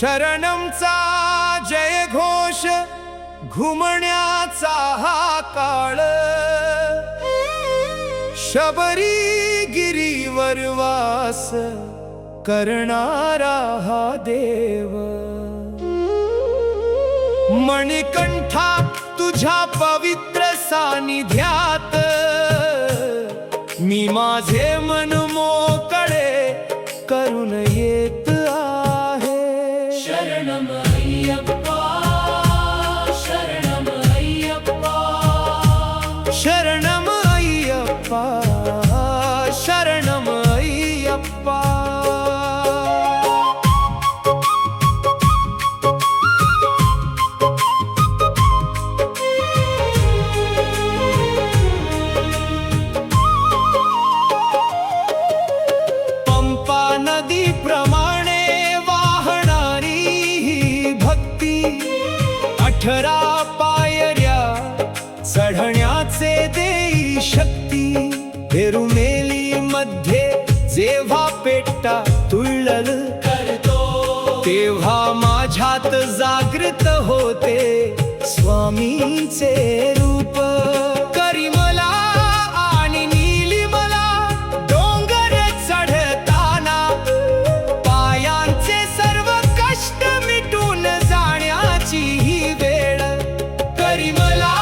शरणमचा जय घोष घुमण्याचा हा काळ, शबरी गिरीवर वास करणारा हा देव। मणिकंठा तुझ्या पवित्र सानिध्यात मी माझे मन मोकळे करून येत आहे। शरणम अय्यप्पा, शरणम अय्यप्पा, शरणम अय्यप्पा, शरणम अय्यप्पा। पंपा नदी प्रमाणे वाहणारी ही भक्ती, 18 पायऱ्या चढण्याचे देई शक्ती। पेरुमेली मध्ये जेव्हा पेटा तुळल करतो तेव्हा माझ्यात जागृत होते स्वामींचे रूप। करिमला आणि नीलिमला डोंगर चढताना पायांचे सर्व कष्ट मिटून जाण्याची ही वेळ। करिमला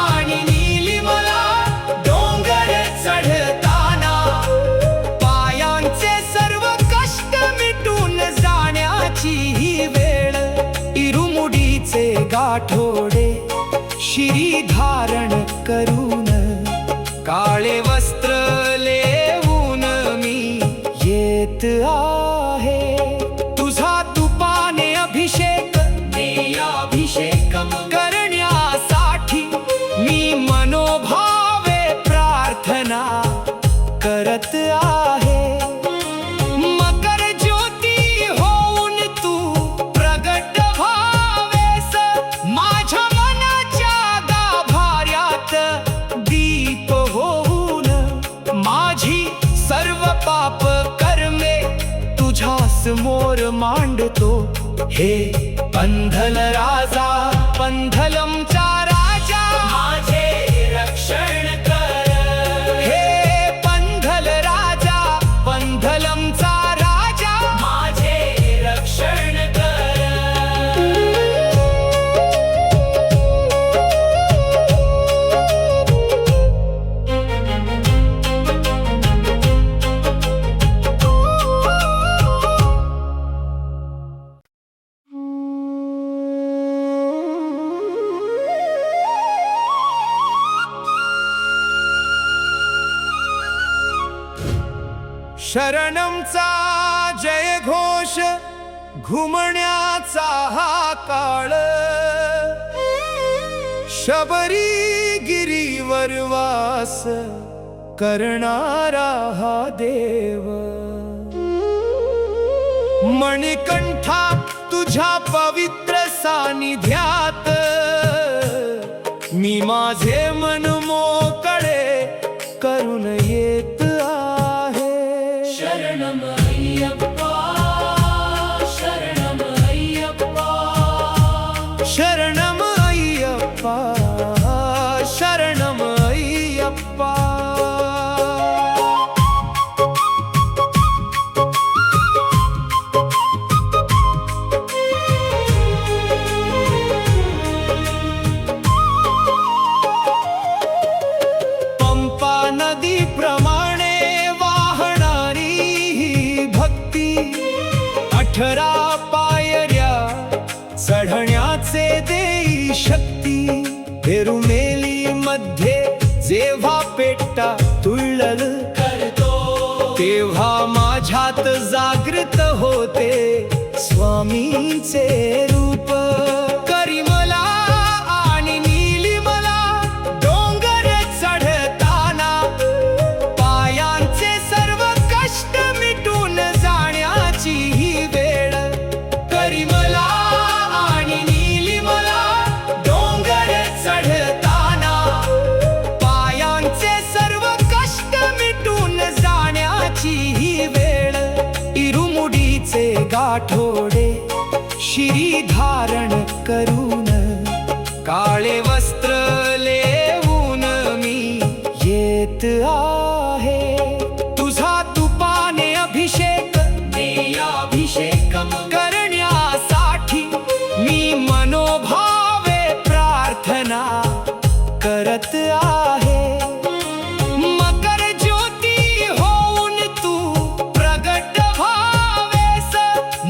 आणि नीलिमला डोंगर चढताना पायांचे सर्व कष्ट मिटून जाण्याची ही वेळ। इरुमुडीचे गाठोडे शिरी धारण करून, काळे वस्त्र लेवून मी येत आहे। तुझा तुपाने अभिषेक अभिषेकम करण्यासाठी मी मनोभावे प्रार्थना करत आहे। मकर ज्योती होऊन तू प्रगट व्हावेस, माझ्या मनाच्या गाभाऱ्यात दीप होऊन। माझी सर्व पाप कर्मे तुझ्या समोर मांडतो, हे पंधल राजा पंधलमचा राजा माझे रक्षण कर। हे पंधल राजा पंधलमचा राजा माझे रक्षण कर। शरणमचा जय घोष घुमण्याचा हा काळ, शबरी गिरीवर वास करणारा हा देव। मणिकंठा तुझ्या पवित्र सानिध्यात मी माझे मन मोकळे करून येत आहे। शरणम अय्यप्पा, शरणम अय्यप्पा, शरणम अय्यप्पा, शरणम अय्यप्पा। पंपा नदी प्रमाणे वाहणारी ही भक्ती, 18 पायऱ्या चढण्याचे देई शक्ती। पेरुमेली मध्ये जेव्हा पेटा तुळल करतो तेव्हा माझ्यात जागृत होते स्वामींचे रूप। करिमला आणि नीलिमला डोंगर चढताना पायांचे सर्व कष्ट मिटून जाण्याची ही वेळ। करिमला आणि नीलिमला डोंगर चढताना पायांचे सर्व कष्ट मिटून जाण्याची ही वेळ। इरुमुडीचे गाठोडे आहे तुझा तुपाने अभिषेक अभिषेकम करण्यासाठी मी मनोभावे प्रार्थना करत आहे मकर ज्योती होऊन तू प्रगट व्हावेस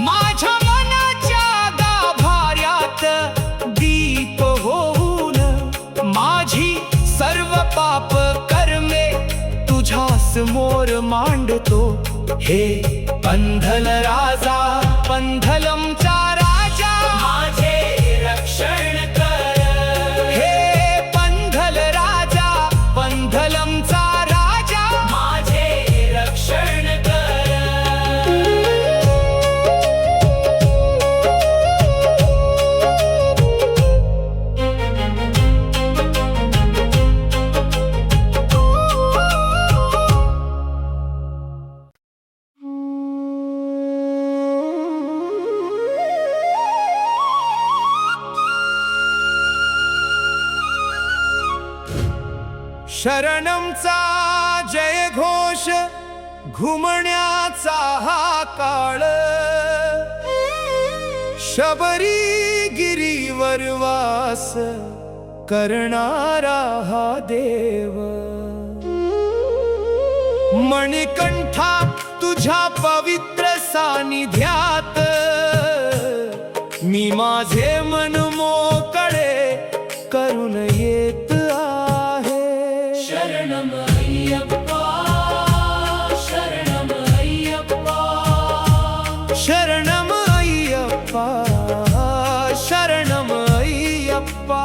माझ्या मनाच्या गाभाऱ्यात दीप होऊन माझी सर्व पाप कर्मे तुझ्या समोर मांडतो हे पंधल राजा पंधलमचा राजा माझे रक्षण कर हे पंधल राजा पंधलमचा राजा माझे रक्षण कर शरणमचा जय घोष घुमण्याचा हा काळ शबरी गिरीवर वास करणारा हा देव मणिकंठा तुझ्या पवित्र सानिध्यात मी माझे मन मोकळे करून येत आहे शरणम अय्यप्पा शरणम अय्यप्पा शरणम अय्यप्पा शरणम अय्यप्पा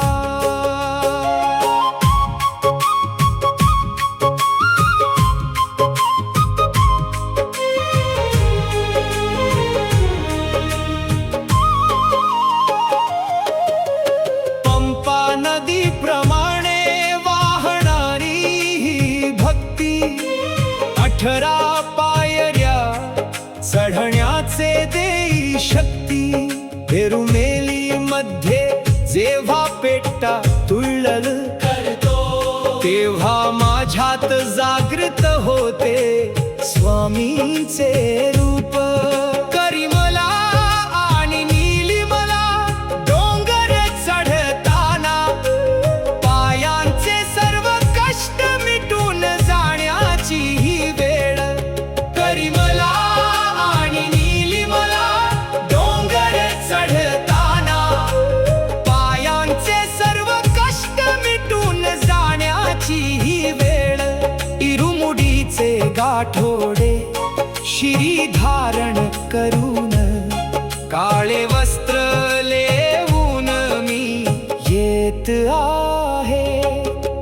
पंपा नदी प्रमाणे वाहणारी ही भक्ती 18 पायऱ्या चढण्याचे देई शक्ती पेरुमेली मध्ये जेव्हा पेट्टा तुळल करतो तेव्हा माझ्यात जागृत होते स्वामींचे रूप करिमला आणि नीलिमला डोंगर चढताना पायांचे सर्व कष्ट मिटून जाण्याची ही वेळ करिमला आणि नीलिमला डोंगर चढताना पायांचे सर्व कष्ट मिटून जाण्याची ही वेळ इरुमुडीचे गाठोडे शिरी धारण करून काळे वस्त्र लेवून मी येत आहे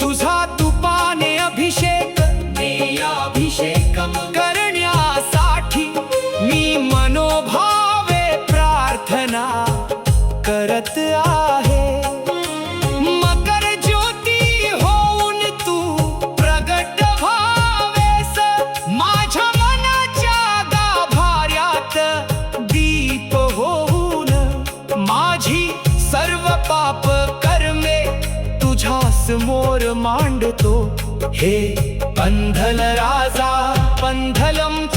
तुझा तुपाने अभिषेक अभिषेकम करण्यासाठी मी मनोभावे प्रार्थना करत आहे मकर ज्योती होऊन तू प्रगट व्हावेस माझ्या मनाच्या गाभाऱ्यात दीप होऊन माझी सर्व पाप कर्मे तुझ्या समोर मांडतो हे पंधल राजा पंधलमचा